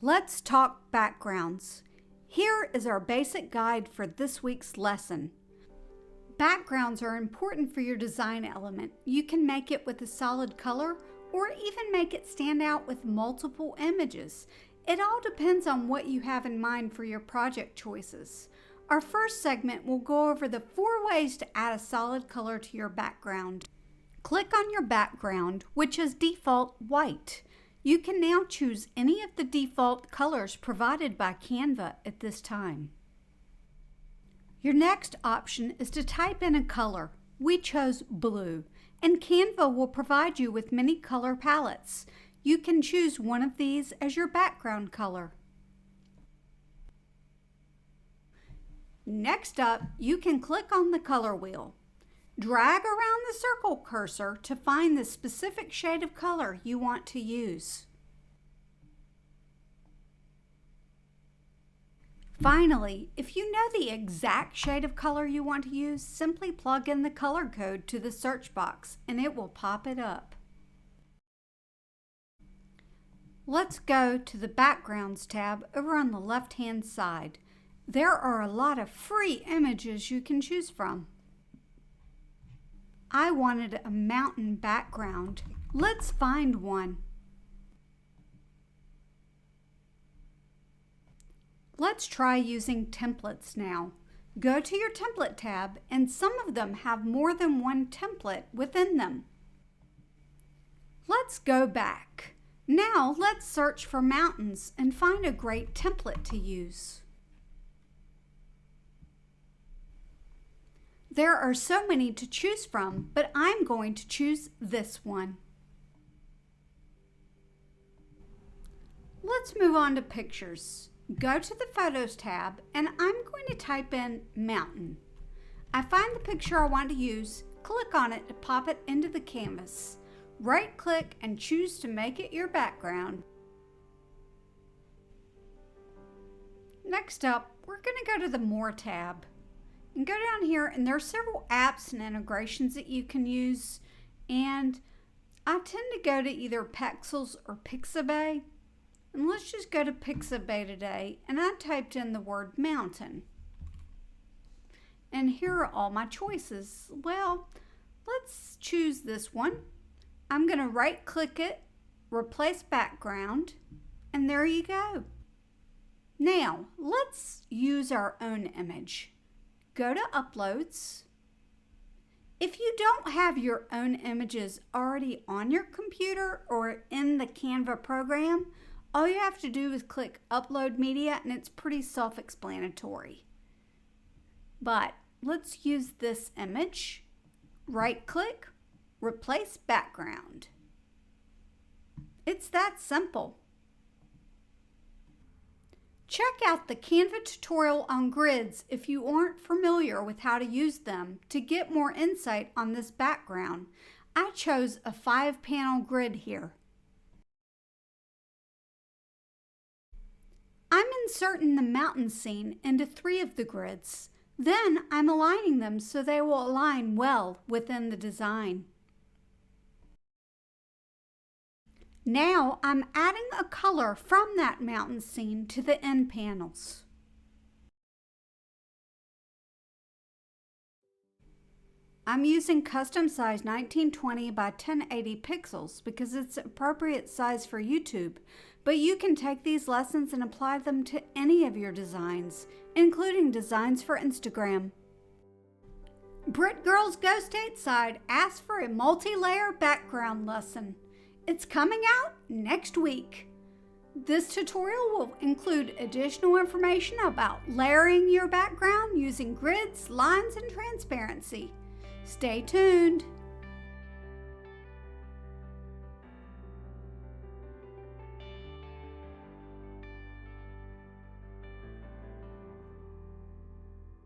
Let's talk backgrounds. Here is our basic guide for this week's lesson. Backgrounds are important for your design element. You can make it with a solid color or even make it stand out with multiple images. It all depends on what you have in mind for your project choices. Our first segment will go over the 4 ways to add a solid color to your background. Click on your background, which is default white. You can now choose any of the default colors provided by Canva at this time. Your next option is to type in a color. We chose blue, and Canva will provide you with many color palettes. You can choose one of these as your background color. Next up, you can click on the color wheel. Drag around the circle cursor to find the specific shade of color you want to use. Finally, if you know the exact shade of color you want to use, simply plug in the color code to the search box and it will pop it up. Let's go to the Backgrounds tab over on the left-hand side. There are a lot of free images you can choose from. I wanted a mountain background. Let's find one. Let's try using templates now. Go to your template tab, and some of them have more than one template within them. Let's go back. Now let's search for mountains and find a great template to use. There are so many to choose from, but I'm going to choose this one. Let's move on to pictures. Go to the Photos tab, and I'm going to type in mountain. I find the picture I want to use, click on it to pop it into the canvas. Right-click and choose to make it your background. Next up, we're going to go to the More tab. And go down here, and there are several apps and integrations that you can use, and I tend to go to either Pexels or Pixabay, and let's just go to Pixabay today, and I typed in the word mountain, and here are all my choices. Well, let's choose this one. I'm going to right click it, replace background, and there you go. Now let's use our own image. Go to Uploads. If you don't have your own images already on your computer or in the Canva program, all you have to do is click Upload Media, and it's pretty self-explanatory. But let's use this image. Right-click, replace background. It's that simple. Check out the Canva tutorial on grids if you aren't familiar with how to use them to get more insight on this background. I chose a 5-panel grid here. I'm inserting the mountain scene into 3 of the grids. Then I'm aligning them so they will align well within the design. Now I'm adding a color from that mountain scene to the end panels. I'm using custom size 1920 by 1080 pixels because it's appropriate size for YouTube, but you can take these lessons and apply them to any of your designs, including designs for Instagram. Brit Girls Go Stateside asked for a multi-layer background lesson. It's coming out next week. This tutorial will include additional information about layering your background using grids, lines, and transparency. Stay tuned.